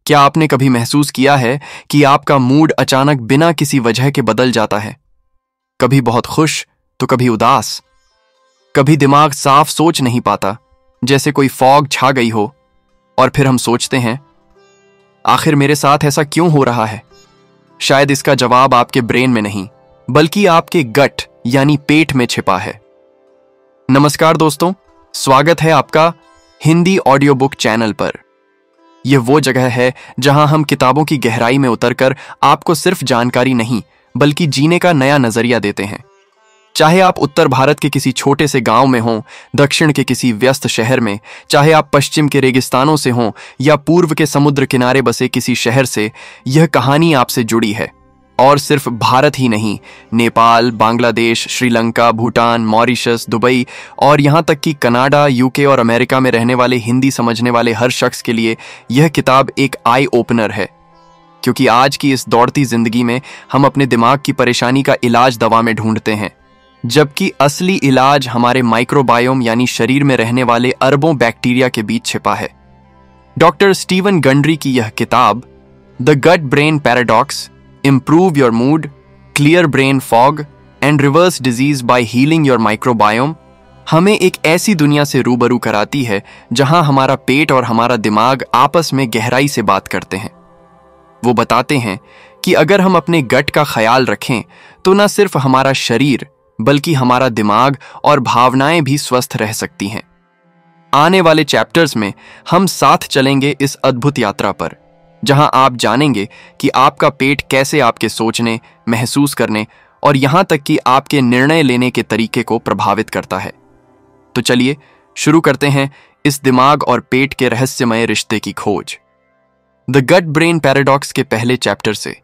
क्या आपने कभी महसूस किया है कि आपका मूड अचानक बिना किसी वजह के बदल जाता है? कभी बहुत खुश तो कभी उदास। कभी दिमाग साफ सोच नहीं पाता, जैसे कोई फॉग छा गई हो। और फिर हम सोचते हैं, आखिर मेरे साथ ऐसा क्यों हो रहा है? शायद इसका जवाब आपके ब्रेन में नहीं, बल्कि आपके गट यानी पेट में छिपा है। नमस्कार दोस्तों, स्वागत है आपका हिंदी ऑडियो बुक चैनल पर। यह वो जगह है जहां हम किताबों की गहराई में उतरकर आपको सिर्फ जानकारी नहीं, बल्कि जीने का नया नजरिया देते हैं। चाहे आप उत्तर भारत के किसी छोटे से गांव में हों, दक्षिण के किसी व्यस्त शहर में, चाहे आप पश्चिम के रेगिस्तानों से हों या पूर्व के समुद्र किनारे बसे किसी शहर से, यह कहानी आपसे जुड़ी है। और सिर्फ भारत ही नहीं, नेपाल, बांग्लादेश, श्रीलंका, भूटान, मॉरिशस, दुबई और यहाँ तक कि कनाडा, यूके और अमेरिका में रहने वाले हिंदी समझने वाले हर शख्स के लिए यह किताब एक आई ओपनर है। क्योंकि आज की इस दौड़ती जिंदगी में हम अपने दिमाग की परेशानी का इलाज दवा में ढूंढते हैं, जबकि असली इलाज हमारे माइक्रोबायोम यानी शरीर में रहने वाले अरबों बैक्टीरिया के बीच छिपा है। डॉक्टर स्टीवन गंड्री की यह किताब the gut brain paradox, Improve your mood, clear brain fog and reverse disease by healing your microbiome हमें एक ऐसी दुनिया से रूबरू कराती है जहां हमारा पेट और हमारा दिमाग आपस में गहराई से बात करते हैं। वो बताते हैं कि अगर हम अपने गट का ख्याल रखें तो न सिर्फ हमारा शरीर बल्कि हमारा दिमाग और भावनाएं भी स्वस्थ रह सकती हैं। आने वाले चैप्टर्स में हम साथ चलेंगे इस अद्भुत यात्रा पर, जहां आप जानेंगे कि आपका पेट कैसे आपके सोचने, महसूस करने और यहां तक कि आपके निर्णय लेने के तरीके को प्रभावित करता है। तो चलिए शुरू करते हैं इस दिमाग और पेट के रहस्यमय रिश्ते की खोज। द गट ब्रेन पैराडॉक्स के पहले चैप्टर से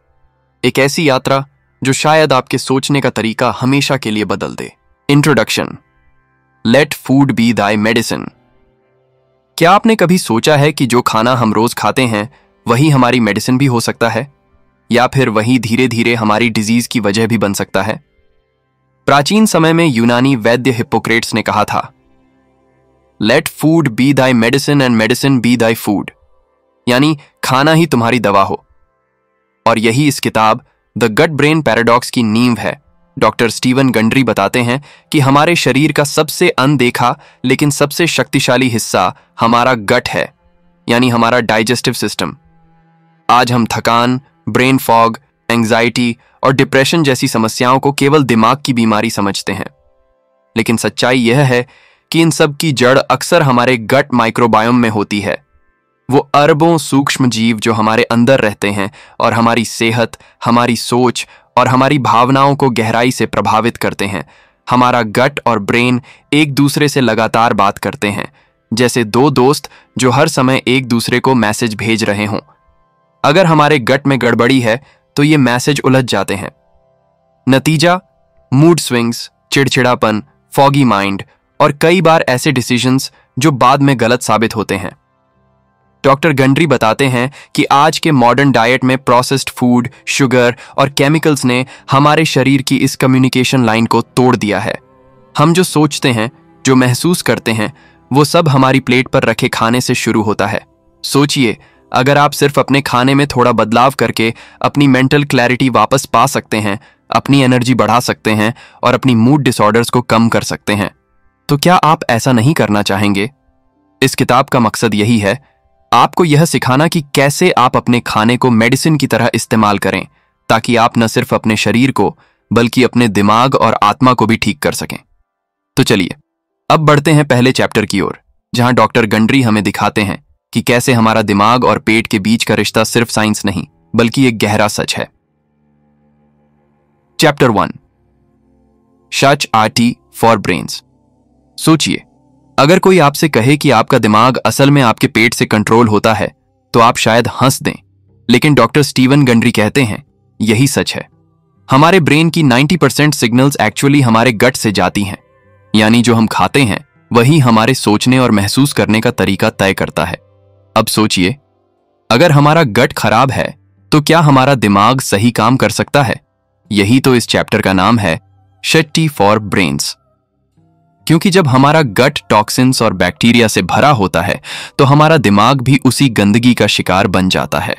एक ऐसी यात्रा जो शायद आपके सोचने का तरीका हमेशा के लिए बदल दे। Introduction. Let food be thy medicine. क्या आपने कभी सोचा है कि जो खाना हम रोज खाते हैं वही हमारी मेडिसिन भी हो सकता है, या फिर वही धीरे धीरे हमारी डिजीज की वजह भी बन सकता है? प्राचीन समय में यूनानी वैद्य हिप्पोक्रेट्स ने कहा था, let food be thy medicine and medicine be thy food, यानी खाना ही तुम्हारी दवा हो। और यही इस किताब द गट ब्रेन पैराडॉक्स की नींव है। डॉक्टर स्टीवन गंड्री बताते हैं कि हमारे शरीर का सबसे अनदेखा लेकिन सबसे शक्तिशाली हिस्सा हमारा गट है, यानी हमारा डाइजेस्टिव सिस्टम। आज हम थकान, ब्रेन फॉग, एंजाइटी और डिप्रेशन जैसी समस्याओं को केवल दिमाग की बीमारी समझते हैं, लेकिन सच्चाई यह है कि इन सब की जड़ अक्सर हमारे गट माइक्रोबायोम में होती है। वो अरबों सूक्ष्म जीव जो हमारे अंदर रहते हैं और हमारी सेहत, हमारी सोच और हमारी भावनाओं को गहराई से प्रभावित करते हैं। हमारा गट और ब्रेन एक दूसरे से लगातार बात करते हैं, जैसे दो दोस्त जो हर समय एक दूसरे को मैसेज भेज रहे हों। अगर हमारे गट में गड़बड़ी है तो ये मैसेज उलझ जाते हैं। नतीजा, मूड स्विंग्स, चिड़चिड़ापन, फॉगी माइंड और कई बार ऐसे डिसीजंस जो बाद में गलत साबित होते हैं। डॉक्टर गंड्री बताते हैं कि आज के मॉडर्न डाइट में प्रोसेस्ड फूड, शुगर और केमिकल्स ने हमारे शरीर की इस कम्युनिकेशन लाइन को तोड़ दिया है। हम जो सोचते हैं, जो महसूस करते हैं, वो सब हमारी प्लेट पर रखे खाने से शुरू होता है। सोचिए, अगर आप सिर्फ अपने खाने में थोड़ा बदलाव करके अपनी मेंटल क्लैरिटी वापस पा सकते हैं, अपनी एनर्जी बढ़ा सकते हैं और अपनी मूड डिसऑर्डर्स को कम कर सकते हैं, तो क्या आप ऐसा नहीं करना चाहेंगे? इस किताब का मकसद यही है, आपको यह सिखाना कि कैसे आप अपने खाने को मेडिसिन की तरह इस्तेमाल करें, ताकि आप न सिर्फ अपने शरीर को बल्कि अपने दिमाग और आत्मा को भी ठीक कर सकें। तो चलिए अब बढ़ते हैं पहले चैप्टर की ओर, जहां डॉक्टर गंड्री हमें दिखाते हैं कि कैसे हमारा दिमाग और पेट के बीच का रिश्ता सिर्फ साइंस नहीं बल्कि एक गहरा सच है। चैप्टर 1, शच आर्टी फॉर ब्रेन्स। सोचिए, अगर कोई आपसे कहे कि आपका दिमाग असल में आपके पेट से कंट्रोल होता है तो आप शायद हंस दें, लेकिन डॉक्टर स्टीवन गंड्री कहते हैं यही सच है। हमारे ब्रेन की 90% सिग्नल्स एक्चुअली हमारे गट से जाती हैं, यानी जो हम खाते हैं वही हमारे सोचने और महसूस करने का तरीका तय करता है। अब सोचिए, अगर हमारा गट खराब है तो क्या हमारा दिमाग सही काम कर सकता है? यही तो इस चैप्टर का नाम है, शट्टी फॉर ब्रेन्स। क्योंकि जब हमारा गट टॉक्सिन्स और बैक्टीरिया से भरा होता है तो हमारा दिमाग भी उसी गंदगी का शिकार बन जाता है।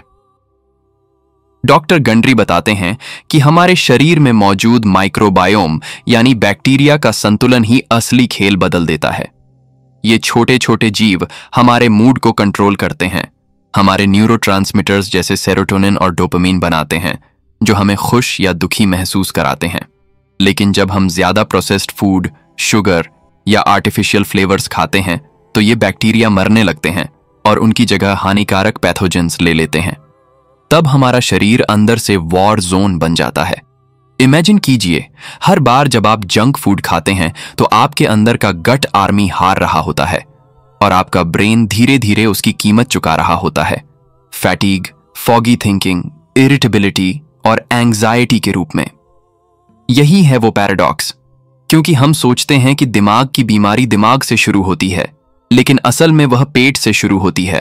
डॉक्टर गंडरी बताते हैं कि हमारे शरीर में मौजूद माइक्रोबायोम यानी बैक्टीरिया का संतुलन ही असली खेल बदल देता है। ये छोटे छोटे जीव हमारे मूड को कंट्रोल करते हैं, हमारे न्यूरोट्रांसमीटर्स जैसे सेरोटोनिन और डोपामीन बनाते हैं जो हमें खुश या दुखी महसूस कराते हैं। लेकिन जब हम ज्यादा प्रोसेस्ड फूड, शुगर या आर्टिफिशियल फ्लेवर्स खाते हैं तो ये बैक्टीरिया मरने लगते हैं और उनकी जगह हानिकारक पैथोजेंस ले लेते हैं। तब हमारा शरीर अंदर से वॉर जोन बन जाता है। इमेजिन कीजिए, हर बार जब आप जंक फूड खाते हैं तो आपके अंदर का गट आर्मी हार रहा होता है और आपका ब्रेन धीरे धीरे उसकी कीमत चुका रहा होता है, फैटीग, फॉगी थिंकिंग, इरिटेबिलिटी और एंग्जाइटी के रूप में। यही है वो पैराडॉक्स, क्योंकि हम सोचते हैं कि दिमाग की बीमारी दिमाग से शुरू होती है, लेकिन असल में वह पेट से शुरू होती है।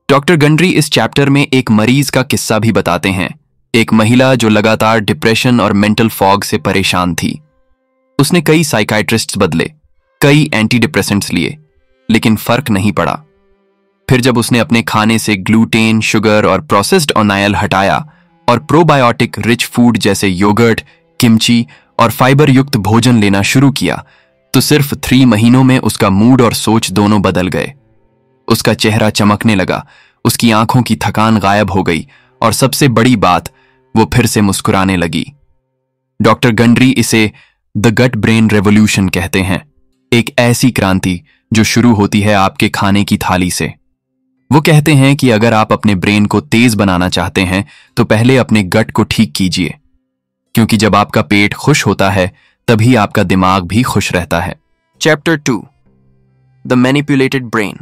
डॉक्टर गंडरी इस चैप्टर में एक मरीज का किस्सा भी बताते हैं, एक महिला जो लगातार डिप्रेशन और मेंटल फॉग से परेशान थी। उसने कई साइकाइट्रिस्ट्स बदले, कई एंटी डिप्रेसेंट्स लिए, लेकिन फर्क नहीं पड़ा। फिर जब उसने अपने खाने से ग्लूटेन, शुगर और प्रोसेस्ड ऑनायल हटाया और प्रोबायोटिक रिच फूड जैसे योगर्ट, किमची और फाइबर युक्त भोजन लेना शुरू किया तो सिर्फ 3 महीनों में उसका मूड और सोच दोनों बदल गए। उसका चेहरा चमकने लगा, उसकी आंखों की थकान गायब हो गई और सबसे बड़ी बात, वो फिर से मुस्कुराने लगी। डॉक्टर गंडरी इसे द गट ब्रेन रेवोल्यूशन कहते हैं, एक ऐसी क्रांति जो शुरू होती है आपके खाने की थाली से। वो कहते हैं कि अगर आप अपने ब्रेन को तेज बनाना चाहते हैं तो पहले अपने गट को ठीक कीजिए, क्योंकि जब आपका पेट खुश होता है तभी आपका दिमाग भी खुश रहता है। Chapter 2, the manipulated brain.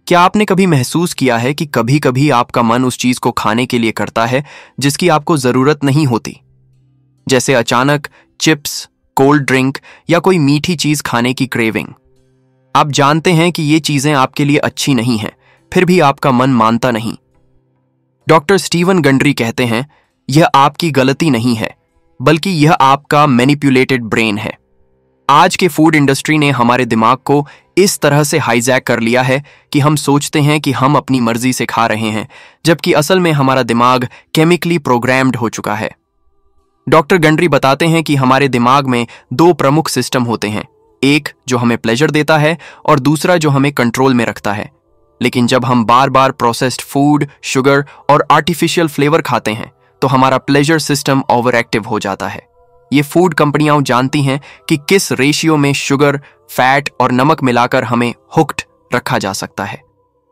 क्या आपने कभी महसूस किया है कि कभी कभी आपका मन उस चीज को खाने के लिए करता है जिसकी आपको जरूरत नहीं होती, जैसे अचानक चिप्स, कोल्ड ड्रिंक या कोई मीठी चीज खाने की क्रेविंग। आप जानते हैं कि ये चीजें आपके लिए अच्छी नहीं हैं, फिर भी आपका मन मानता नहीं। डॉक्टर स्टीवन गंडरी कहते हैं, यह आपकी गलती नहीं है, बल्कि यह आपका मैनिपुलेटेड ब्रेन है। आज के फूड इंडस्ट्री ने हमारे दिमाग को इस तरह से हाईजैक कर लिया है कि हम सोचते हैं कि हम अपनी मर्जी से खा रहे हैं, जबकि असल में हमारा दिमाग केमिकली प्रोग्राम्ड हो चुका है। डॉक्टर गंडरी बताते हैं कि हमारे दिमाग में 2 प्रमुख सिस्टम होते हैं, एक जो हमें प्लेजर देता है और दूसरा जो हमें कंट्रोल में रखता है। लेकिन जब हम बार बार प्रोसेस्ड फूड, शुगर और आर्टिफिशियल फ्लेवर खाते हैं तो हमारा प्लेजर सिस्टम ओवर एक्टिव हो जाता है। ये फूड कंपनियां जानती हैं कि किस रेशियो में शुगर, फैट और नमक मिलाकर हमें हुक्ड रखा जा सकता है।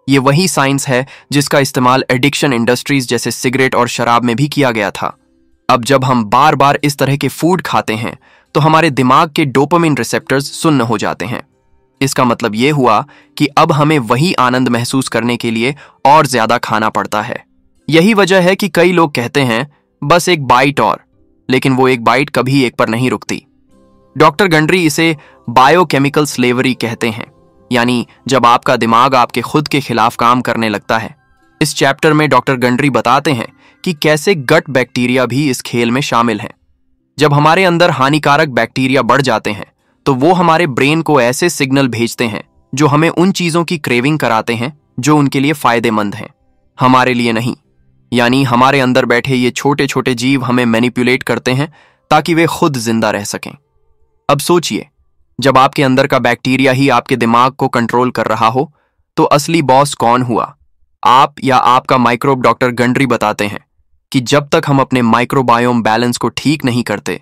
ये वही साइंस है जिसका इस्तेमाल एडिक्शन इंडस्ट्रीज जैसे सिगरेट और शराब में भी किया गया था। अब जब हम बार बार इस तरह के फूड खाते हैं तो हमारे दिमाग के डोपामिन रिसेप्टर्स सुन्न हो जाते हैं। इसका मतलब यह हुआ कि अब हमें वही आनंद महसूस करने के लिए और ज्यादा खाना पड़ता है। यही वजह है कि कई लोग कहते हैं बस एक बाइट और, लेकिन वो एक बाइट कभी एक पर नहीं रुकती। डॉक्टर गंडरी इसे बायोकेमिकल स्लेवरी कहते हैं, यानी जब आपका दिमाग आपके खुद के खिलाफ काम करने लगता है। इस चैप्टर में डॉक्टर गंडरी बताते हैं कि कैसे गट बैक्टीरिया भी इस खेल में शामिल हैं। जब हमारे अंदर हानिकारक बैक्टीरिया बढ़ जाते हैं तो वो हमारे ब्रेन को ऐसे सिग्नल भेजते हैं जो हमें उन चीजों की क्रेविंग कराते हैं जो उनके लिए फायदेमंद हैं, हमारे लिए नहीं। यानी हमारे अंदर बैठे ये छोटे छोटे जीव हमें मैनिपुलेट करते हैं ताकि वे खुद जिंदा रह सकें। अब सोचिए, जब आपके अंदर का बैक्टीरिया ही आपके दिमाग को कंट्रोल कर रहा हो तो असली बॉस कौन हुआ, आप या आपका माइक्रोब? डॉक्टर गंडरी बताते हैं कि जब तक हम अपने माइक्रोबायोम बैलेंस को ठीक नहीं करते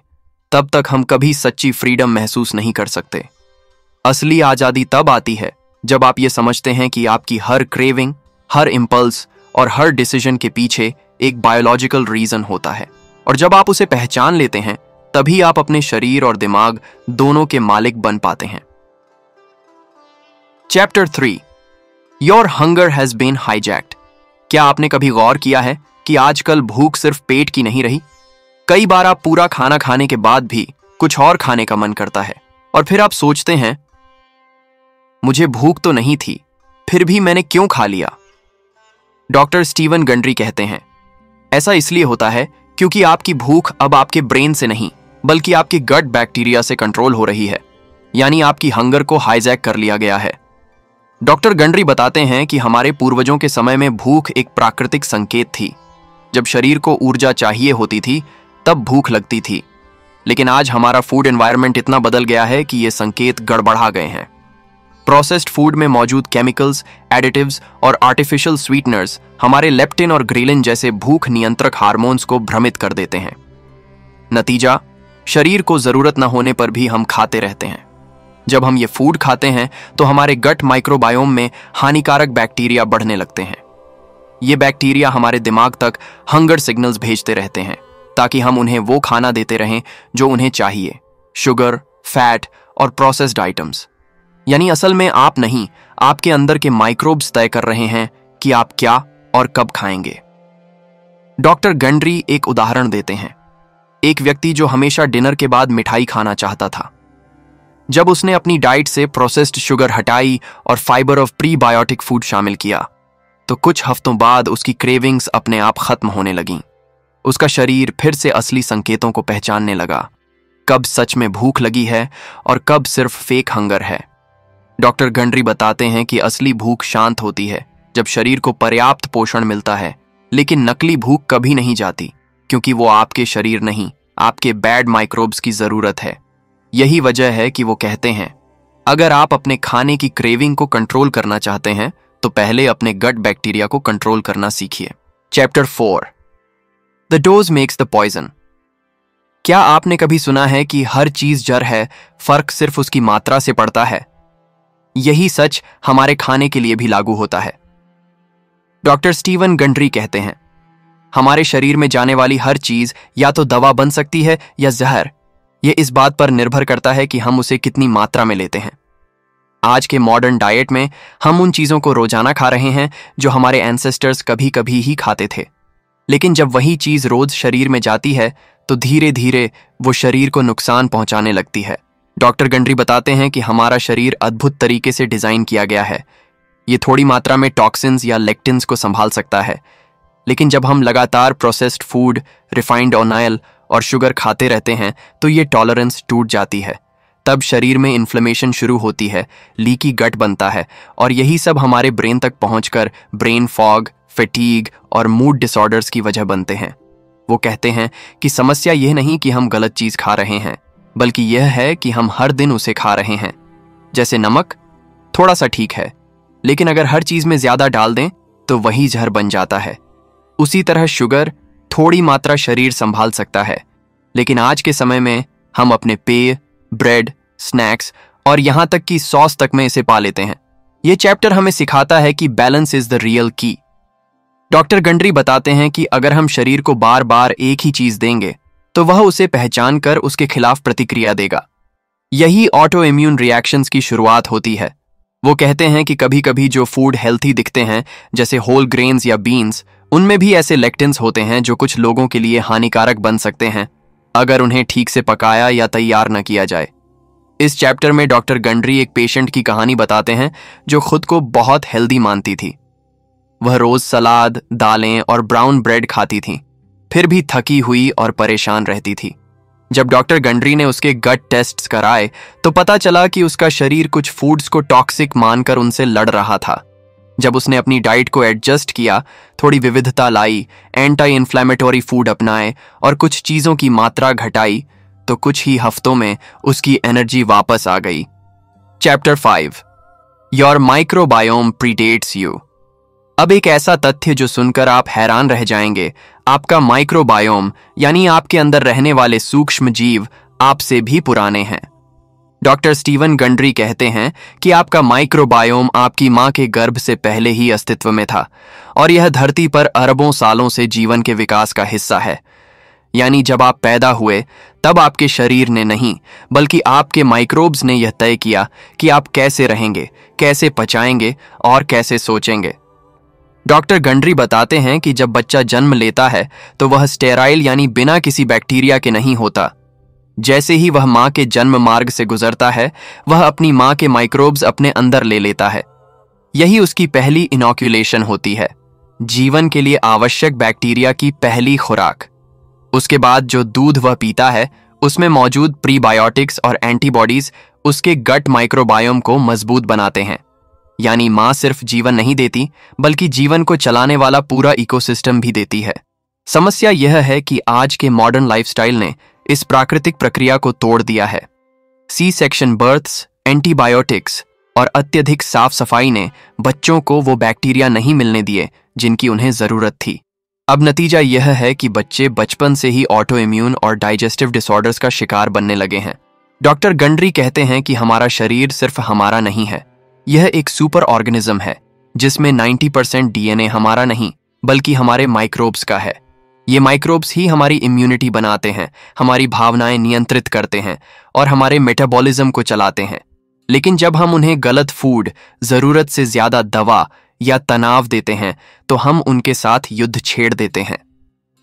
तब तक हम कभी सच्ची फ्रीडम महसूस नहीं कर सकते। असली आजादी तब आती है जब आप ये समझते हैं कि आपकी हर क्रेविंग, हर इंपल्स और हर डिसीजन के पीछे एक बायोलॉजिकल रीजन होता है, और जब आप उसे पहचान लेते हैं तभी आप अपने शरीर और दिमाग दोनों के मालिक बन पाते हैं। Chapter 3, your hunger has been hijacked. क्या आपने कभी गौर किया है कि आजकल भूख सिर्फ पेट की नहीं रही? कई बार आप पूरा खाना खाने के बाद भी कुछ और खाने का मन करता है और फिर आप सोचते हैं, मुझे भूख तो नहीं थी, फिर भी मैंने क्यों खा लिया? डॉक्टर स्टीवन गंडरी कहते हैं, ऐसा इसलिए होता है क्योंकि आपकी भूख अब आपके ब्रेन से नहीं बल्कि आपके गट बैक्टीरिया से कंट्रोल हो रही है। यानी आपकी हंगर को हाईजैक कर लिया गया है। डॉक्टर गंडरी बताते हैं कि हमारे पूर्वजों के समय में भूख एक प्राकृतिक संकेत थी। जब शरीर को ऊर्जा चाहिए होती थी तब भूख लगती थी, लेकिन आज हमारा फूड एनवायरनमेंट इतना बदल गया है कि ये संकेत गड़बड़ा गए हैं। प्रोसेस्ड फूड में मौजूद केमिकल्स, एडिटिव्स और आर्टिफिशियल स्वीटनर्स हमारे लेप्टिन और ग्रेलिन जैसे भूख नियंत्रक हार्मोन्स को भ्रमित कर देते हैं। नतीजा, शरीर को जरूरत न होने पर भी हम खाते रहते हैं। जब हम ये फूड खाते हैं तो हमारे गट माइक्रोबायोम में हानिकारक बैक्टीरिया बढ़ने लगते हैं। ये बैक्टीरिया हमारे दिमाग तक हंगर सिग्नल्स भेजते रहते हैं ताकि हम उन्हें वो खाना देते रहें जो उन्हें चाहिए, शुगर, फैट और प्रोसेस्ड आइटम्स। यानी असल में आप नहीं, आपके अंदर के माइक्रोब्स तय कर रहे हैं कि आप क्या और कब खाएंगे। डॉक्टर गंडरी एक उदाहरण देते हैं। एक व्यक्ति जो हमेशा डिनर के बाद मिठाई खाना चाहता था, जब उसने अपनी डाइट से प्रोसेस्ड शुगर हटाई और फाइबर ऑफ प्रीबायोटिक फूड शामिल किया, तो कुछ हफ्तों बाद उसकी क्रेविंग्स अपने आप खत्म होने लगीं। उसका शरीर फिर से असली संकेतों को पहचानने लगा, कब सच में भूख लगी है और कब सिर्फ फेक हंगर है। डॉक्टर गंडरी बताते हैं कि असली भूख शांत होती है जब शरीर को पर्याप्त पोषण मिलता है, लेकिन नकली भूख कभी नहीं जाती, क्योंकि वो आपके शरीर नहीं, आपके बैड माइक्रोब्स की जरूरत है। यही वजह है कि वो कहते हैं, अगर आप अपने खाने की क्रेविंग को कंट्रोल करना चाहते हैं तो पहले अपने गट बैक्टीरिया को कंट्रोल करना सीखिए। Chapter 4, the dose makes the poison. क्या आपने कभी सुना है कि हर चीज जहर है, फर्क सिर्फ उसकी मात्रा से पड़ता है? यही सच हमारे खाने के लिए भी लागू होता है। डॉक्टर स्टीवन गंडरी कहते हैं, हमारे शरीर में जाने वाली हर चीज या तो दवा बन सकती है या जहर। यह इस बात पर निर्भर करता है कि हम उसे कितनी मात्रा में लेते हैं। आज के मॉडर्न डाइट में हम उन चीजों को रोजाना खा रहे हैं जो हमारे एंसेस्टर्स कभी कभी ही खाते थे, लेकिन जब वही चीज रोज शरीर में जाती है तो धीरे धीरे वो शरीर को नुकसान पहुंचाने लगती है। डॉक्टर गंडरी बताते हैं कि हमारा शरीर अद्भुत तरीके से डिजाइन किया गया है। ये थोड़ी मात्रा में टॉक्सिन्स या लेक्टिन्स को संभाल सकता है, लेकिन जब हम लगातार प्रोसेस्ड फूड, रिफाइंड ऑयल और शुगर खाते रहते हैं तो ये टॉलरेंस टूट जाती है। तब शरीर में इन्फ्लेमेशन शुरू होती है, लीकी गट बनता है और यही सब हमारे ब्रेन तक पहुंचकर ब्रेन फॉग, फैटीग और मूड डिसऑर्डर्स की वजह बनते हैं। वो कहते हैं कि समस्या यह नहीं कि हम गलत चीज खा रहे हैं, बल्कि यह है कि हम हर दिन उसे खा रहे हैं। जैसे नमक थोड़ा सा ठीक है, लेकिन अगर हर चीज में ज्यादा डाल दें तो वही जहर बन जाता है। उसी तरह शुगर थोड़ी मात्रा शरीर संभाल सकता है, लेकिन आज के समय में हम अपने पेय, ब्रेड, स्नैक्स और यहां तक कि सॉस तक में इसे पा लेते हैं। यह चैप्टर हमें सिखाता है कि बैलेंस इज द रियल की। डॉक्टर गंडरी बताते हैं कि अगर हम शरीर को बार बार एक ही चीज देंगे तो वह उसे पहचान कर उसके खिलाफ प्रतिक्रिया देगा। यही ऑटो इम्यून रिएक्शंस की शुरुआत होती है। वो कहते हैं कि कभी कभी जो फूड हेल्थी दिखते हैं, जैसे होल ग्रेन्स या बीन्स, उनमें भी ऐसे लेक्टिन्स होते हैं जो कुछ लोगों के लिए हानिकारक बन सकते हैं अगर उन्हें ठीक से पकाया या तैयार न किया जाए। इस चैप्टर में डॉक्टर गंडरी एक पेशेंट की कहानी बताते हैं जो खुद को बहुत हेल्दी मानती थी। वह रोज सलाद, दालें और ब्राउन ब्रेड खाती थी, फिर भी थकी हुई और परेशान रहती थी। जब डॉक्टर गंडरी ने उसके गट टेस्ट्स कराए तो पता चला कि उसका शरीर कुछ फूड्स को टॉक्सिक मानकर उनसे लड़ रहा था। जब उसने अपनी डाइट को एडजस्ट किया, थोड़ी विविधता लाई, एंटी इन्फ्लेमेटरी फूड अपनाए और कुछ चीजों की मात्रा घटाई, तो कुछ ही हफ्तों में उसकी एनर्जी वापस आ गई। Chapter 5, your microbiome predates you. अब एक ऐसा तथ्य जो सुनकर आप हैरान रह जाएंगे, आपका माइक्रोबायोम यानी आपके अंदर रहने वाले सूक्ष्म जीव आपसे भी पुराने हैं। डॉक्टर स्टीवन गंडरी कहते हैं कि आपका माइक्रोबायोम आपकी मां के गर्भ से पहले ही अस्तित्व में था और यह धरती पर अरबों सालों से जीवन के विकास का हिस्सा है। यानी जब आप पैदा हुए तब आपके शरीर ने नहीं, बल्कि आपके माइक्रोब्स ने यह तय किया कि आप कैसे रहेंगे, कैसे पचाएंगे और कैसे सोचेंगे। डॉक्टर गंडरी बताते हैं कि जब बच्चा जन्म लेता है तो वह स्टेराइल यानी बिना किसी बैक्टीरिया के नहीं होता। जैसे ही वह मां के जन्म मार्ग से गुजरता है, वह अपनी मां के माइक्रोब्स अपने अंदर ले लेता है। यही उसकी पहली इनॉक्यूलेशन होती है, जीवन के लिए आवश्यक बैक्टीरिया की पहली खुराक। उसके बाद जो दूध वह पीता है उसमें मौजूद प्रीबायोटिक्स और एंटीबॉडीज उसके गट माइक्रोबायोम को मजबूत बनाते हैं। यानी मां सिर्फ जीवन नहीं देती, बल्कि जीवन को चलाने वाला पूरा इकोसिस्टम भी देती है। समस्या यह है कि आज के मॉडर्न लाइफस्टाइल ने इस प्राकृतिक प्रक्रिया को तोड़ दिया है। सी सेक्शन बर्थ्स, एंटीबायोटिक्स और अत्यधिक साफ सफाई ने बच्चों को वो बैक्टीरिया नहीं मिलने दिए जिनकी उन्हें जरूरत थी। अब नतीजा यह है कि बच्चे बचपन से ही ऑटो इम्यून और डाइजेस्टिव डिसऑर्डर्स का शिकार बनने लगे हैं। डॉक्टर गंडरी कहते हैं कि हमारा शरीर सिर्फ हमारा नहीं है, यह एक सुपर ऑर्गेनिज्म है जिसमें 90% डीएनए हमारा नहीं बल्कि हमारे माइक्रोब्स का है। ये माइक्रोब्स ही हमारी इम्यूनिटी बनाते हैं, हमारी भावनाएं नियंत्रित करते हैं और हमारे मेटाबॉलिज्म को चलाते हैं। लेकिन जब हम उन्हें गलत फूड, जरूरत से ज्यादा दवा या तनाव देते हैं तो हम उनके साथ युद्ध छेड़ देते हैं।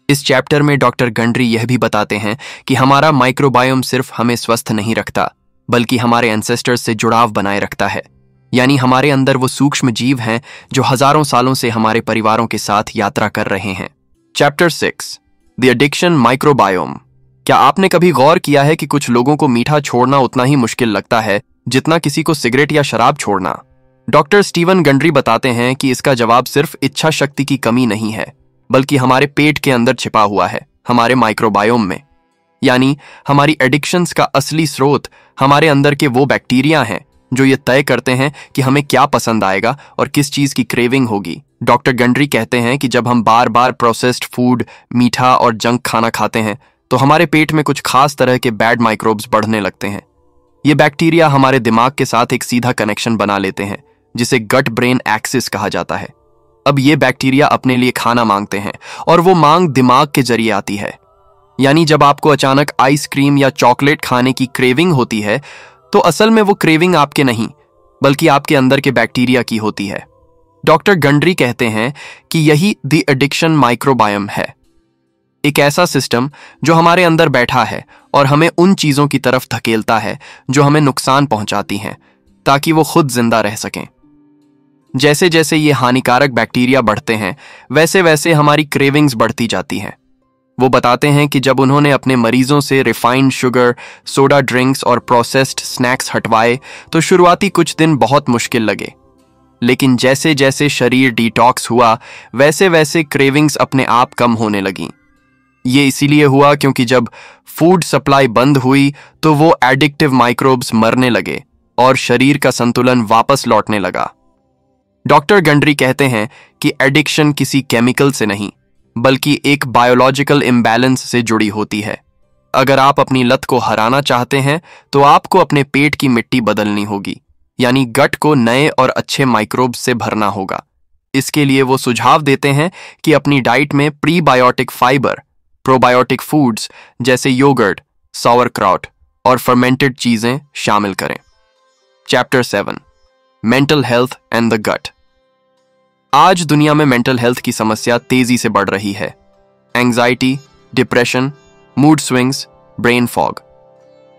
इस चैप्टर में डॉक्टर गंडरी यह भी बताते हैं कि हमारा माइक्रोबायोम सिर्फ हमें स्वस्थ नहीं रखता, बल्कि हमारे एंसेस्टर्स से जुड़ाव बनाए रखता है। यानी हमारे अंदर वो सूक्ष्म जीव हैं जो हजारों सालों से हमारे परिवारों के साथ यात्रा कर रहे हैं। Chapter 6, the addiction microbiome. क्या आपने कभी गौर किया है कि कुछ लोगों को मीठा छोड़ना उतना ही मुश्किल लगता है जितना किसी को सिगरेट या शराब छोड़ना? डॉक्टर स्टीवन गंडरी बताते हैं कि इसका जवाब सिर्फ इच्छा शक्ति की कमी नहीं है, बल्कि हमारे पेट के अंदर छिपा हुआ है, हमारे माइक्रोबायोम में। यानी हमारी एडिक्शंस का असली स्रोत हमारे अंदर के वो बैक्टीरिया हैं जो ये तय करते हैं कि हमें क्या पसंद आएगा और किस चीज की क्रेविंग होगी। डॉक्टर गंडरी कहते हैं कि जब हम बार बार प्रोसेस्ड फूड, मीठा और जंक खाना खाते हैं तो हमारे पेट में कुछ खास तरह के बैड माइक्रोब्स बढ़ने लगते हैं। ये बैक्टीरिया हमारे दिमाग के साथ एक सीधा कनेक्शन बना लेते हैं जिसे गट ब्रेन एक्सिस कहा जाता है। अब ये बैक्टीरिया अपने लिए खाना मांगते हैं और वो मांग दिमाग के जरिए आती है। यानी जब आपको अचानक आइसक्रीम या चॉकलेट खाने की क्रेविंग होती है तो असल में वो क्रेविंग आपके नहीं बल्कि आपके अंदर के बैक्टीरिया की होती है। डॉक्टर गंडरी कहते हैं कि यही द एडिक्शन माइक्रोबायोम है, एक ऐसा सिस्टम जो हमारे अंदर बैठा है और हमें उन चीजों की तरफ धकेलता है जो हमें नुकसान पहुंचाती हैं ताकि वो खुद जिंदा रह सकें। जैसे जैसे ये हानिकारक बैक्टीरिया बढ़ते हैं वैसे वैसे हमारी क्रेविंग्स बढ़ती जाती हैं। वो बताते हैं कि जब उन्होंने अपने मरीजों से रिफाइंड शुगर, सोडा ड्रिंक्स और प्रोसेस्ड स्नैक्स हटवाए तो शुरुआती कुछ दिन बहुत मुश्किल लगे, लेकिन जैसे जैसे शरीर डिटॉक्स हुआ वैसे वैसे क्रेविंग्स अपने आप कम होने लगीं। ये इसीलिए हुआ क्योंकि जब फूड सप्लाई बंद हुई तो वो एडिक्टिव माइक्रोब्स मरने लगे और शरीर का संतुलन वापस लौटने लगा। डॉक्टर गंडरी कहते हैं कि एडिक्शन किसी केमिकल से नहीं बल्कि एक बायोलॉजिकल इम्बैलेंस से जुड़ी होती है। अगर आप अपनी लत को हराना चाहते हैं तो आपको अपने पेट की मिट्टी बदलनी होगी, यानी गट को नए और अच्छे माइक्रोब्स से भरना होगा। इसके लिए वो सुझाव देते हैं कि अपनी डाइट में प्रीबायोटिक फाइबर, प्रोबायोटिक फूड्स जैसे योगर्ट, सॉवरक्राउट और फर्मेंटेड चीजें शामिल करें। Chapter 7, mental health and the gut. आज दुनिया में मेंटल हेल्थ की समस्या तेजी से बढ़ रही है। Anxiety, depression, mood swings, brain fog.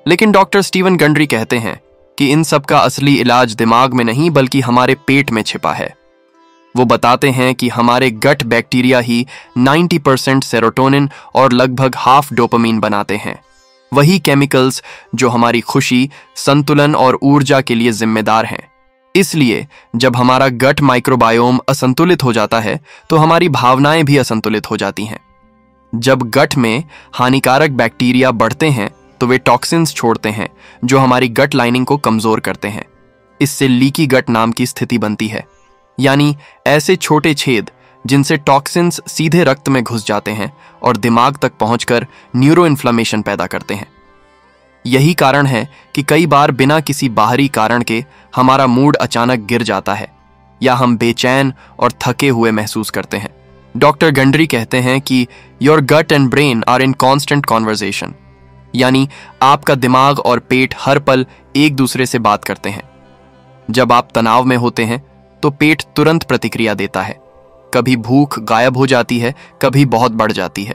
लेकिन डॉक्टर स्टीवन गंडरी कहते हैं कि इन सब का असली इलाज दिमाग में नहीं बल्कि हमारे पेट में छिपा है। वो बताते हैं कि हमारे गट बैक्टीरिया ही 90% सेरोटोनिन और लगभग हाफ डोपामीन बनाते हैं, वही केमिकल्स जो हमारी खुशी, संतुलन और ऊर्जा के लिए जिम्मेदार हैं। इसलिए जब हमारा गट माइक्रोबायोम असंतुलित हो जाता है तो हमारी भावनाएं भी असंतुलित हो जाती हैं। जब गट में हानिकारक बैक्टीरिया बढ़ते हैं तो वे टॉक्सिन्स छोड़ते हैं जो हमारी गट लाइनिंग को कमजोर करते हैं। इससे लीकी गट नाम की स्थिति बनती है, यानी ऐसे छोटे छेद जिनसे टॉक्सिन्स सीधे रक्त में घुस जाते हैं और दिमाग तक पहुंचकर न्यूरो इन्फ्लेमेशन पैदा करते हैं। यही कारण है कि कई बार बिना किसी बाहरी कारण के हमारा मूड अचानक गिर जाता है या हम बेचैन और थके हुए महसूस करते हैं। डॉक्टर गंडरी कहते हैं कि your gut and brain are in constant conversation, यानी आपका दिमाग और पेट हर पल एक दूसरे से बात करते हैं। जब आप तनाव में होते हैं तो पेट तुरंत प्रतिक्रिया देता है, कभी भूख गायब हो जाती है, कभी बहुत बढ़ जाती है,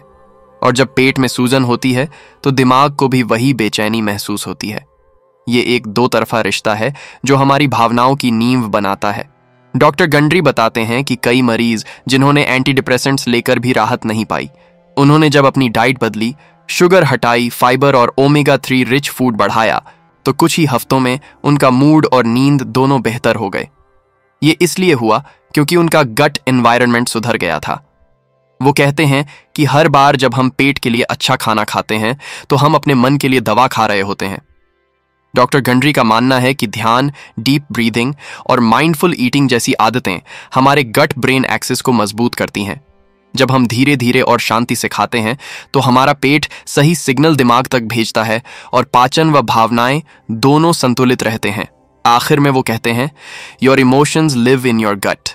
और जब पेट में सूजन होती है तो दिमाग को भी वही बेचैनी महसूस होती है। ये एक दो तरफा रिश्ता है जो हमारी भावनाओं की नींव बनाता है। डॉक्टर गंडरी बताते हैं कि कई मरीज जिन्होंने एंटी डिप्रेसेंट्स लेकर भी राहत नहीं पाई, उन्होंने जब अपनी डाइट बदली शुगर हटाई, फाइबर और ओमेगा 3 रिच फूड बढ़ाया तो कुछ ही हफ्तों में उनका मूड और नींद दोनों बेहतर हो गए। ये इसलिए हुआ क्योंकि उनका गट एनवायरनमेंट सुधर गया था। वो कहते हैं कि हर बार जब हम पेट के लिए अच्छा खाना खाते हैं तो हम अपने मन के लिए दवा खा रहे होते हैं। डॉक्टर गंडरी का मानना है कि ध्यान, डीप ब्रीदिंग और माइंडफुल ईटिंग जैसी आदतें हमारे गट ब्रेन एक्सिस को मजबूत करती हैं। जब हम धीरे धीरे और शांति से खाते हैं तो हमारा पेट सही सिग्नल दिमाग तक भेजता है और पाचन व भावनाएं दोनों संतुलित रहते हैं। आखिर में वो कहते हैं, your emotions live in your gut,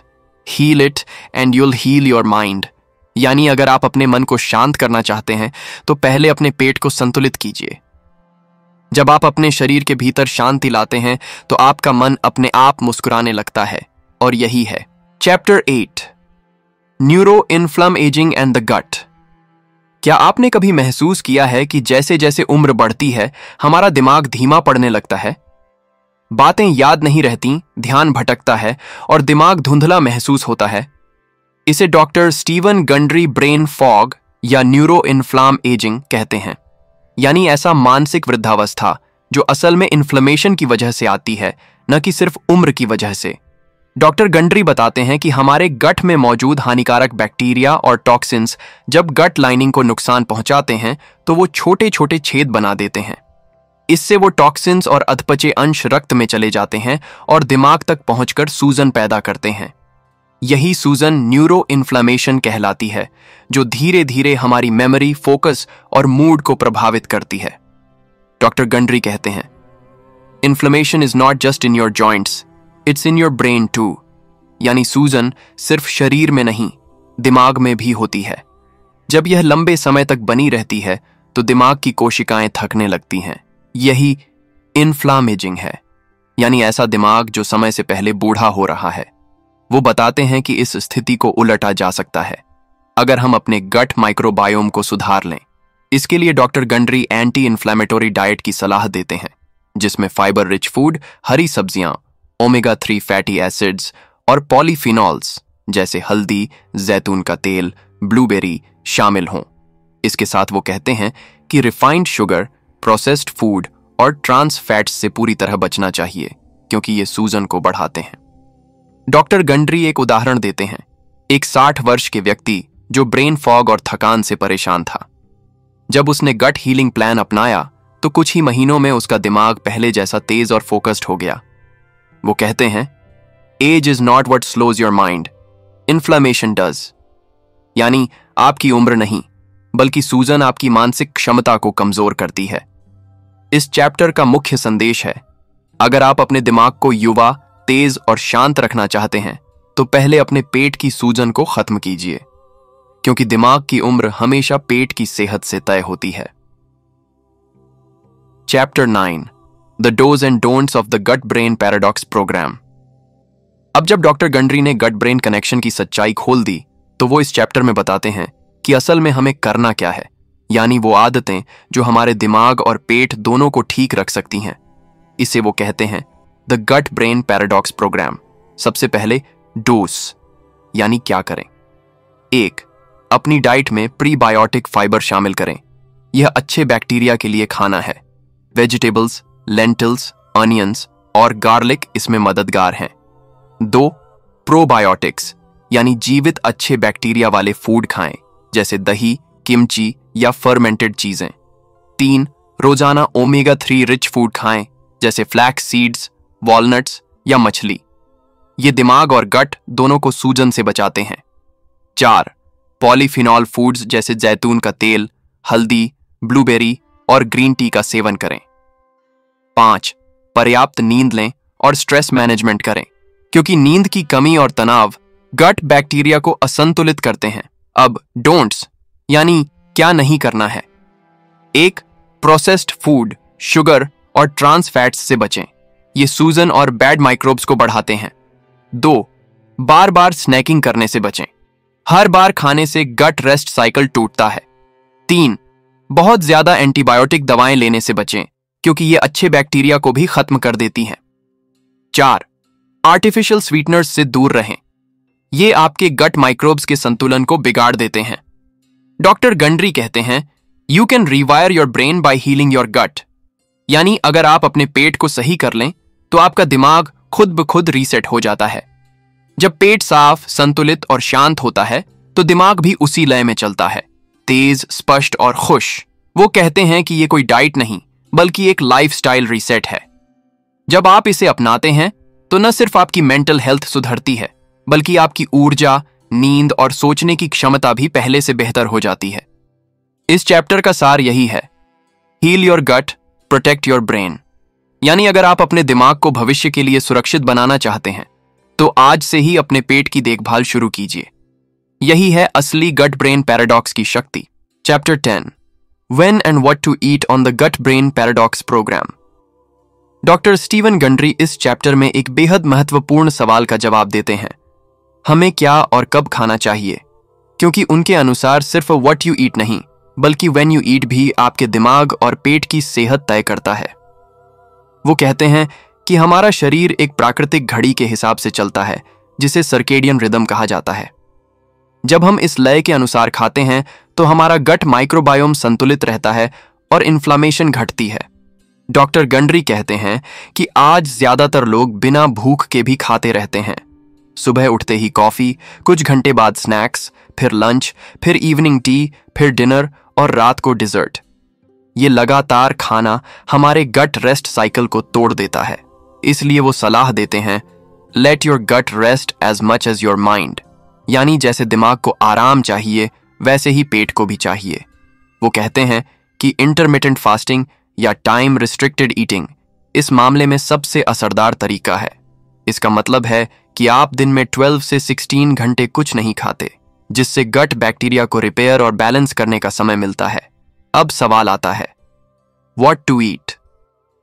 heal it and you'll heal your mind. यानी अगर आप अपने मन को शांत करना चाहते हैं तो पहले अपने पेट को संतुलित कीजिए। जब आप अपने शरीर के भीतर शांति लाते हैं तो आपका मन अपने आप मुस्कुराने लगता है। और यही है chapter 8, neuroinflammation and the gut. क्या आपने कभी महसूस किया है कि जैसे जैसे उम्र बढ़ती है हमारा दिमाग धीमा पड़ने लगता है? बातें याद नहीं रहती, ध्यान भटकता है और दिमाग धुंधला महसूस होता है। इसे doctor Steven Gandari brain fog या न्यूरो इन्फ्लेमेशन कहते हैं। यानी ऐसा मानसिक वृद्धावस्था जो असल में इन्फ्लेमेशन की वजह से आती है, न कि सिर्फ उम्र की वजह से। डॉक्टर गंडरी बताते हैं कि हमारे गट में मौजूद हानिकारक बैक्टीरिया और टॉक्सिन्स जब गट लाइनिंग को नुकसान पहुंचाते हैं तो वो छोटे छोटे छेद बना देते हैं। इससे वो टॉक्सिन्स और अधपचे अंश रक्त में चले जाते हैं और दिमाग तक पहुंचकर सूजन पैदा करते हैं। यही सूजन न्यूरो इन्फ्लेमेशन कहलाती है, जो धीरे धीरे हमारी मेमोरी, फोकस और मूड को प्रभावित करती है। डॉक्टर गंडरी कहते हैं, inflammation is not just in your joints, it's in your brain too. यानी सूजन सिर्फ शरीर में नहीं, दिमाग में भी होती है। जब यह लंबे समय तक बनी रहती है तो दिमाग की कोशिकाएं थकने लगती हैं। यही इन्फ्लेमेशन है, यानी ऐसा दिमाग जो समय से पहले बूढ़ा हो रहा है। वो बताते हैं कि इस स्थिति को उलटा जा सकता है अगर हम अपने गट माइक्रोबायोम को सुधार लें। इसके लिए doctor Gandari anti inflammatory diet की सलाह देते हैं, जिसमें फाइबर रिच फूड, हरी सब्जियां, ओमेगा 3 फैटी एसिड्स और पॉलीफिनॉल्स जैसे हल्दी, जैतून का तेल, ब्लूबेरी शामिल हों। इसके साथ वो कहते हैं कि रिफाइंड शुगर, प्रोसेस्ड फूड और ट्रांस फैट्स से पूरी तरह बचना चाहिए, क्योंकि ये सूजन को बढ़ाते हैं। डॉक्टर गंडरी एक उदाहरण देते हैं, एक 60 वर्ष के व्यक्ति जो ब्रेन फॉग और थकान से परेशान था। जब उसने गट हीलिंग प्लान अपनाया तो कुछ ही महीनों में उसका दिमाग पहले जैसा तेज और फोकस्ड हो गया। वो कहते हैं, age is not what slows your mind, inflammation does. यानी आपकी उम्र नहीं, बल्कि सूजन आपकी मानसिक क्षमता को कमजोर करती है। इस चैप्टर का मुख्य संदेश है, अगर आप अपने दिमाग को युवा, तेज और शांत रखना चाहते हैं तो पहले अपने पेट की सूजन को खत्म कीजिए, क्योंकि दिमाग की उम्र हमेशा पेट की सेहत से तय होती है। Chapter 9, the dos and don'ts of the gut brain paradox programme. अब जब डॉक्टर गंडरी ने गट ब्रेन कनेक्शन की सच्चाई खोल दी तो वो इस चैप्टर में बताते हैं कि असल में हमें करना क्या है, यानी वो आदतें जो हमारे दिमाग और पेट दोनों को ठीक रख सकती हैं। इसे वो कहते हैं the gut brain paradox programme. सबसे पहले डोस, यानी क्या करें। 1, अपनी डाइट में प्रीबायोटिक फाइबर शामिल करें। यह अच्छे बैक्टीरिया के लिए खाना है। वेजिटेबल्स, लेंटिल्स, अनियंस और गार्लिक इसमें मददगार हैं। 2, प्रोबायोटिक्स, यानी जीवित अच्छे बैक्टीरिया वाले फूड खाएं, जैसे दही, किमची या फर्मेंटेड चीजें। 3, रोजाना ओमेगा 3 रिच फूड खाएं, जैसे फ्लैक्स सीड्स, वॉलनट्स या मछली। ये दिमाग और गट दोनों को सूजन से बचाते हैं। 4, पॉलीफिनॉल फूड्स जैसे जैतून का तेल, हल्दी, ब्लूबेरी और ग्रीन टी का सेवन करें। 5, पर्याप्त नींद लें और स्ट्रेस मैनेजमेंट करें, क्योंकि नींद की कमी और तनाव गट बैक्टीरिया को असंतुलित करते हैं। अब डोंट्स, यानी क्या नहीं करना है। 1, प्रोसेस्ड फूड, शुगर और ट्रांस फैट्स से बचें, ये सूजन और बैड माइक्रोब्स को बढ़ाते हैं। 2, बार बार स्नैकिंग करने से बचें, हर बार खाने से गट रेस्ट साइकिल टूटता है। 3, बहुत ज्यादा एंटीबायोटिक दवाएं लेने से बचें, क्योंकि ये अच्छे बैक्टीरिया को भी खत्म कर देती हैं। 4, आर्टिफिशियल स्वीटनर्स से दूर रहें, ये आपके गट माइक्रोब्स के संतुलन को बिगाड़ देते हैं। डॉक्टर गंडरी कहते हैं, you can rewire your brain by healing your gut, यानी अगर आप अपने पेट को सही कर लें तो आपका दिमाग खुद ब खुद रीसेट हो जाता है। जब पेट साफ, संतुलित और शांत होता है तो दिमाग भी उसी लय में चलता है, तेज, स्पष्ट और खुश। वो कहते हैं कि ये कोई डाइट नहीं बल्कि एक लाइफस्टाइल रीसेट है। जब आप इसे अपनाते हैं तो न सिर्फ आपकी मेंटल हेल्थ सुधरती है बल्कि आपकी ऊर्जा, नींद और सोचने की क्षमता भी पहले से बेहतर हो जाती है। इस चैप्टर का सार यही है, heal your gut, protect your brain. यानी अगर आप अपने दिमाग को भविष्य के लिए सुरक्षित बनाना चाहते हैं तो आज से ही अपने पेट की देखभाल शुरू कीजिए। यही है असली गट ब्रेन पैराडॉक्स की शक्ति। Chapter 10, when and what to eat on the gut brain paradox program. Doctor Steven Gundry इस चैप्टर में एक बेहद महत्वपूर्ण सवाल का जवाब देते हैं, हमें क्या और कब खाना चाहिए, क्योंकि उनके अनुसार सिर्फ व्हाट यू ईट नहीं बल्कि व्हेन यू ईट भी आपके दिमाग और पेट की सेहत तय करता है। वो कहते हैं कि हमारा शरीर एक प्राकृतिक घड़ी के हिसाब से चलता है जिसे सर्केडियन रिदम कहा जाता है। जब हम इस लय के अनुसार खाते हैं तो हमारा गट माइक्रोबायोम संतुलित रहता है और इन्फ्लामेशन घटती है। डॉक्टर गंड्री कहते हैं कि आज ज्यादातर लोग बिना भूख के भी खाते रहते हैं। सुबह उठते ही कॉफी, कुछ घंटे बाद स्नैक्स, फिर लंच, फिर इवनिंग टी, फिर डिनर और रात को डिजर्ट। ये लगातार खाना हमारे गट रेस्ट साइकिल को तोड़ देता है। इसलिए वो सलाह देते हैं, let your gut rest as much as your mind, यानी जैसे दिमाग को आराम चाहिए वैसे ही पेट को भी चाहिए। वो कहते हैं कि इंटरमिटेंट फास्टिंग या टाइम रिस्ट्रिक्टेड ईटिंग इस मामले में सबसे असरदार तरीका है। इसका मतलब है कि आप दिन में 12 से 16 घंटे कुछ नहीं खाते, जिससे गट बैक्टीरिया को रिपेयर और बैलेंस करने का समय मिलता है। अब सवाल आता है, what to eat.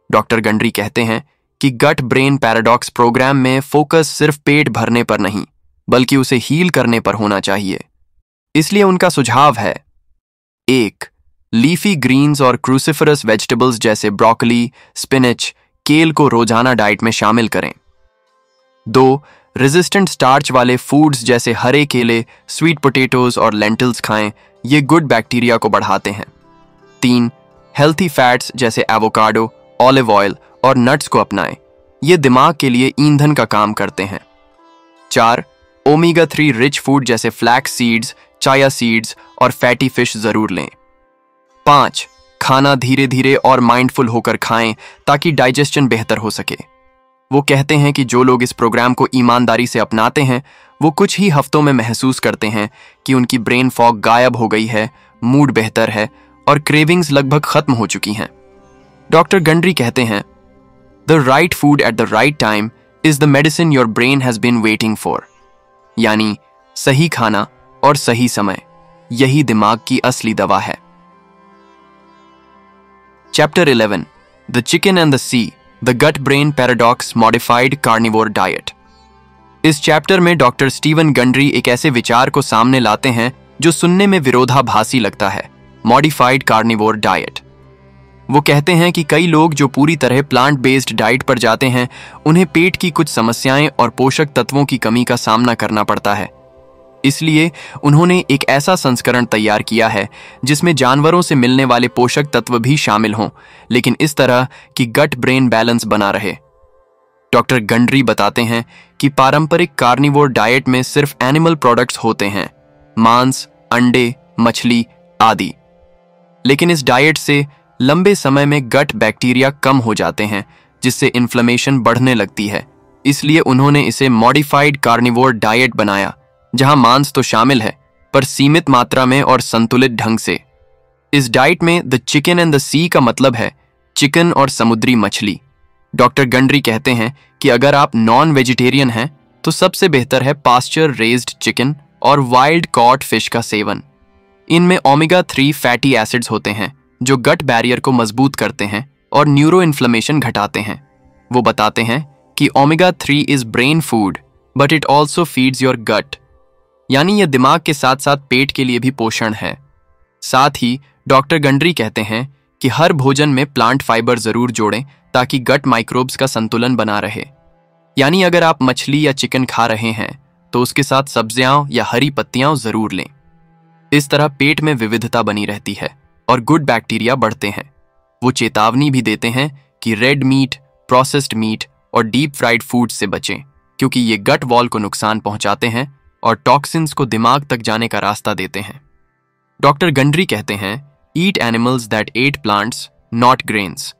Doctor Gundry कहते हैं कि गट ब्रेन पैराडॉक्स प्रोग्राम में फोकस सिर्फ पेट भरने पर नहीं बल्कि उसे हील करने पर होना चाहिए। इसलिए उनका सुझाव है, 1. लीफी ग्रीन्स और क्रूसिफरस वेजिटेबल्स जैसे ब्रोकली, स्पिनच, केल को रोजाना डाइट में शामिल करें। 2. रेजिस्टेंट स्टार्च वाले फूड्स जैसे हरे केले, स्वीट पोटैटोज और लेंटिल्स खाएं, ये गुड बैक्टीरिया को बढ़ाते हैं। 3. हेल्थी फैट्स जैसे एवोकाडो, ऑलिव ऑयल और नट्स को अपनाएं, ये दिमाग के लिए ईंधन का काम करते हैं। 4. ओमेगा 3 रिच फूड जैसे फ्लैक्स सीड्स, चाया सीड्स और फैटी फिश जरूर लें। 5. खाना धीरे धीरे और माइंडफुल होकर खाएं ताकि डाइजेशन बेहतर हो सके। वो कहते हैं कि जो लोग इस प्रोग्राम को ईमानदारी से अपनाते हैं वो कुछ ही हफ्तों में महसूस करते हैं कि उनकी ब्रेन फॉग गायब हो गई है, मूड बेहतर है और क्रेविंग्स लगभग खत्म हो चुकी हैं। डॉक्टर गंड्री कहते हैं, the right food at the right time is the medicine your brain has been waiting for, यानी सही खाना और सही समय, यही दिमाग की असली दवा है। Chapter 11, the chicken and the sea, the gut brain paradox modified carnivore diet. इस चैप्टर में डॉक्टर स्टीवन गंड्री एक ऐसे विचार को सामने लाते हैं जो सुनने में विरोधाभासी लगता है, मॉडिफाइड कार्निवोर डाइट। वो कहते हैं कि कई लोग जो पूरी तरह प्लांट बेस्ड डाइट पर जाते हैं उन्हें पेट की कुछ समस्याएं और पोषक तत्वों की कमी का सामना करना पड़ता है। इसलिए उन्होंने एक ऐसा संस्करण तैयार किया है जिसमें जानवरों से मिलने वाले पोषक तत्व भी शामिल हों, लेकिन इस तरह कि गट ब्रेन बैलेंस बना रहे। डॉक्टर गंड्री बताते हैं कि पारंपरिक कार्निवोर डाइट में सिर्फ एनिमल प्रोडक्ट्स होते हैं, मांस, अंडे, मछली आदि। लेकिन इस डाइट से लंबे समय में गट बैक्टीरिया कम हो जाते हैं जिससे इन्फ्लेमेशन बढ़ने लगती है। इसलिए उन्होंने इसे मॉडिफाइड कार्निवोर डाइट बनाया जहां मांस तो शामिल है पर सीमित मात्रा में और संतुलित ढंग से। इस डाइट में द चिकन एंड द सी का मतलब है चिकन और समुद्री मछली। डॉक्टर गंड्री कहते हैं कि अगर आप नॉन वेजिटेरियन हैं तो सबसे बेहतर है पास्चर रेज्ड चिकन और वाइल्ड कॉट फिश का सेवन। इनमें ओमेगा 3 फैटी एसिड्स होते हैं जो गट बैरियर को मजबूत करते हैं और न्यूरो इन्फ्लेमेशन घटाते हैं। वो बताते हैं कि omega 3 is brain food but it also feeds your gut, यानी यह दिमाग के साथ साथ पेट के लिए भी पोषण है। साथ ही डॉक्टर गंड्री कहते हैं कि हर भोजन में प्लांट फाइबर जरूर जोड़ें ताकि गट माइक्रोब्स का संतुलन बना रहे। यानी अगर आप मछली या चिकन खा रहे हैं तो उसके साथ सब्जियां या हरी पत्तियां जरूर लें। इस तरह पेट में विविधता बनी रहती है और गुड बैक्टीरिया बढ़ते हैं। वो चेतावनी भी देते हैं कि रेड मीट, प्रोसेस्ड मीट और डीप फ्राइड फूड से बचें, क्योंकि ये गट वॉल को नुकसान पहुंचाते हैं और टॉक्सिन्स को दिमाग तक जाने का रास्ता देते हैं। डॉक्टर गंडरी कहते हैं, eat animals that ate plants not grains,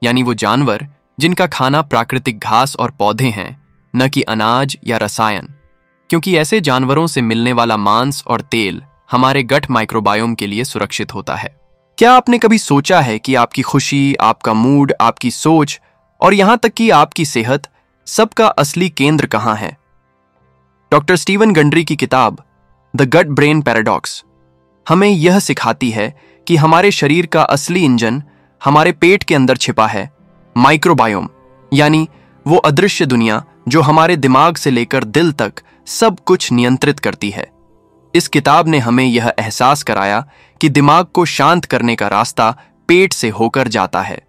यानी वो जानवर जिनका खाना प्राकृतिक घास और पौधे हैं, न कि अनाज या रसायन, क्योंकि ऐसे जानवरों से मिलने वाला मांस और तेल हमारे गट माइक्रोबायोम के लिए सुरक्षित होता है। क्या आपने कभी सोचा है कि आपकी खुशी, आपका मूड, आपकी सोच और यहां तक कि आपकी सेहत, सबका असली केंद्र कहां है? डॉक्टर स्टीवन गंडरी की किताब द गट ब्रेन पैराडॉक्स हमें यह सिखाती है कि हमारे शरीर का असली इंजन हमारे पेट के अंदर छिपा है, माइक्रोबायोम, यानी वो अदृश्य दुनिया जो हमारे दिमाग से लेकर दिल तक सब कुछ नियंत्रित करती है। इस किताब ने हमें यह एहसास कराया कि दिमाग को शांत करने का रास्ता पेट से होकर जाता है।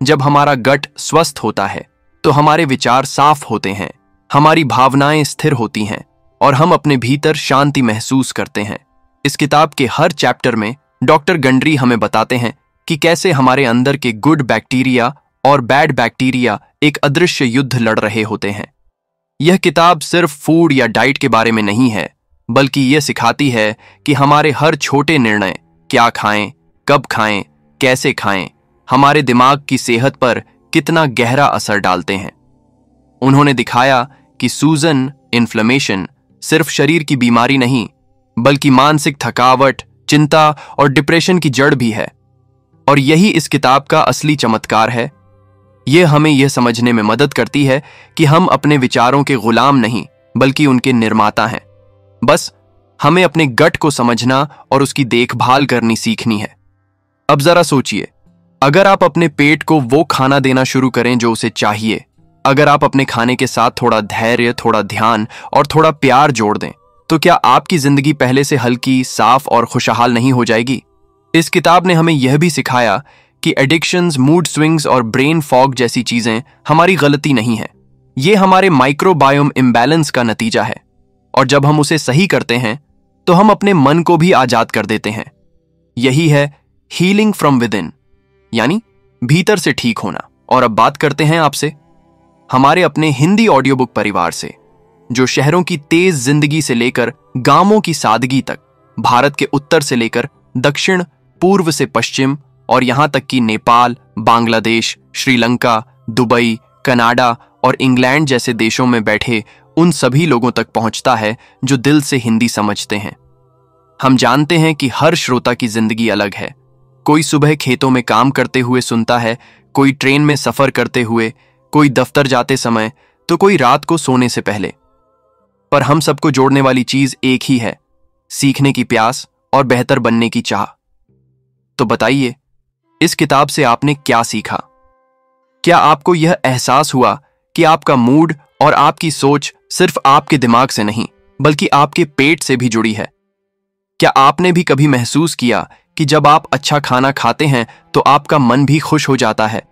जब हमारा गट स्वस्थ होता है तो हमारे विचार साफ होते हैं, हमारी भावनाएं स्थिर होती हैं और हम अपने भीतर शांति महसूस करते हैं। इस किताब के हर चैप्टर में डॉक्टर गंडरी हमें बताते हैं कि कैसे हमारे अंदर के गुड बैक्टीरिया और बैड बैक्टीरिया एक अदृश्य युद्ध लड़ रहे होते हैं। यह किताब सिर्फ फूड या डाइट के बारे में नहीं है, बल्कि यह सिखाती है कि हमारे हर छोटे निर्णय, क्या खाएं, कब खाएं, कैसे खाएं, हमारे दिमाग की सेहत पर कितना गहरा असर डालते हैं। उन्होंने दिखाया कि सूजन, इन्फ्लेमेशन सिर्फ शरीर की बीमारी नहीं, बल्कि मानसिक थकावट, चिंता और डिप्रेशन की जड़ भी है। और यही इस किताब का असली चमत्कार है। यह हमें यह समझने में मदद करती है कि हम अपने विचारों के गुलाम नहीं, बल्कि उनके निर्माता हैं। बस हमें अपने गट को समझना और उसकी देखभाल करनी सीखनी है। अब जरा सोचिए, अगर आप अपने पेट को वो खाना देना शुरू करें जो उसे चाहिए, अगर आप अपने खाने के साथ थोड़ा धैर्य, थोड़ा ध्यान और थोड़ा प्यार जोड़ दें, तो क्या आपकी जिंदगी पहले से हल्की, साफ और खुशहाल नहीं हो जाएगी? इस किताब ने हमें यह भी सिखाया कि एडिक्शंस, मूड स्विंग्स और ब्रेन फॉग जैसी चीजें हमारी गलती नहीं है। ये हमारे माइक्रोबायोम इम्बैलेंस का नतीजा है, और जब हम उसे सही करते हैं तो हम अपने मन को भी आजाद कर देते हैं। यही है हीलिंग फ्रॉम विद इन, यानी भीतर से ठीक होना। और अब बात करते हैं आपसे, हमारे अपने हिंदी ऑडियो बुक परिवार से, जो शहरों की तेज जिंदगी से लेकर गांवों की सादगी तक, भारत के उत्तर से लेकर दक्षिण, पूर्व से पश्चिम और यहां तक कि नेपाल, बांग्लादेश, श्रीलंका, दुबई, कनाडा और इंग्लैंड जैसे देशों में बैठे उन सभी लोगों तक पहुंचता है जो दिल से हिंदी समझते हैं। हम जानते हैं कि हर श्रोता की जिंदगी अलग है। कोई सुबह खेतों में काम करते हुए सुनता है, कोई ट्रेन में सफर करते हुए, कोई दफ्तर जाते समय, तो कोई रात को सोने से पहले। पर हम सबको जोड़ने वाली चीज एक ही है, सीखने की प्यास और बेहतर बनने की चाह। तो बताइए, इस किताब से आपने क्या सीखा? क्या आपको यह एहसास हुआ कि आपका मूड और आपकी सोच सिर्फ आपके दिमाग से नहीं, बल्कि आपके पेट से भी जुड़ी है? क्या आपने भी कभी महसूस किया कि जब आप अच्छा खाना खाते हैं तो आपका मन भी खुश हो जाता है?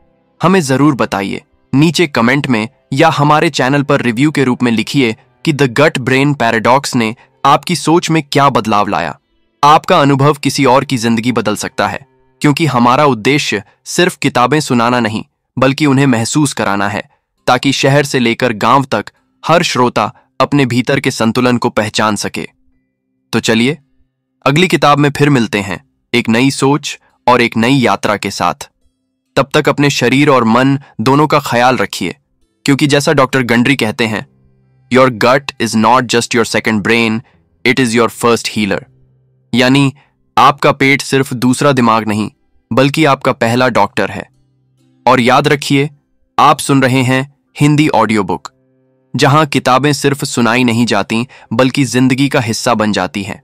हमें जरूर बताइए नीचे कमेंट में, या हमारे चैनल पर रिव्यू के रूप में लिखिए कि द गट ब्रेन पैराडॉक्स ने आपकी सोच में क्या बदलाव लाया। आपका अनुभव किसी और की जिंदगी बदल सकता है, क्योंकि हमारा उद्देश्य सिर्फ किताबें सुनाना नहीं, बल्कि उन्हें महसूस कराना है, ताकि शहर से लेकर गांव तक हर श्रोता अपने भीतर के संतुलन को पहचान सके। तो चलिए, अगली किताब में फिर मिलते हैं, एक नई सोच और एक नई यात्रा के साथ। तब तक अपने शरीर और मन दोनों का ख्याल रखिए, क्योंकि जैसा डॉक्टर गंडरी कहते हैं, your gut is not just your second brain, it is your first healer. यानी आपका पेट सिर्फ दूसरा दिमाग नहीं, बल्कि आपका पहला डॉक्टर है। और याद रखिए, आप सुन रहे हैं हिंदी ऑडियो बुक, जहां किताबें सिर्फ सुनाई नहीं जाती, बल्कि जिंदगी का हिस्सा बन जाती हैं।